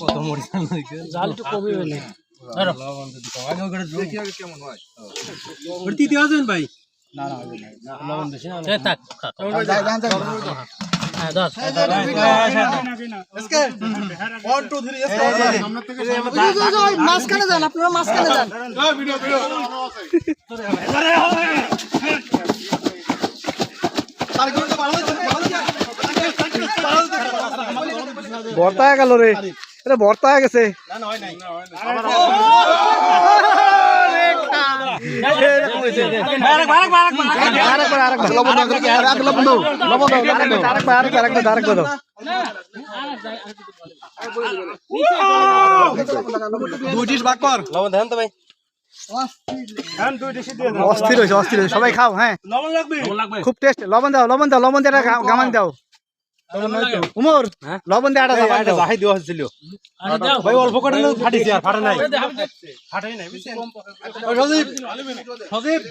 কত মরিচ জাল একটু কমই হইলে ধরো আগে ওখানে দেখি আগে কেমন হয় ওর দিতে আসবেন ভাই না না হবে না লবণ বেশি না এ থাক হ্যাঁ দশ এসকে 1 2 3 এসকে সামনে থেকে মাঝখানে যান আপনারা মাঝখানে যান ভিডিও ভর্তা হয়ে গেল রে এটা ভর্তা হয়ে গেছে অস্থির হয়েছে অস্থির হয়েছে সবাই খাও হ্যাঁ খুব টেস্ট লবণ দাও লবণ দাও লবণ দিয়ে গামান দাও উমর লবণ দিয়ে আটা দাও ভাই দেওয়া হচ্ছিল ভাই অল্প করে ফাটিছে আর ফাটে নাই ফাটাই নাই সজীব সজীব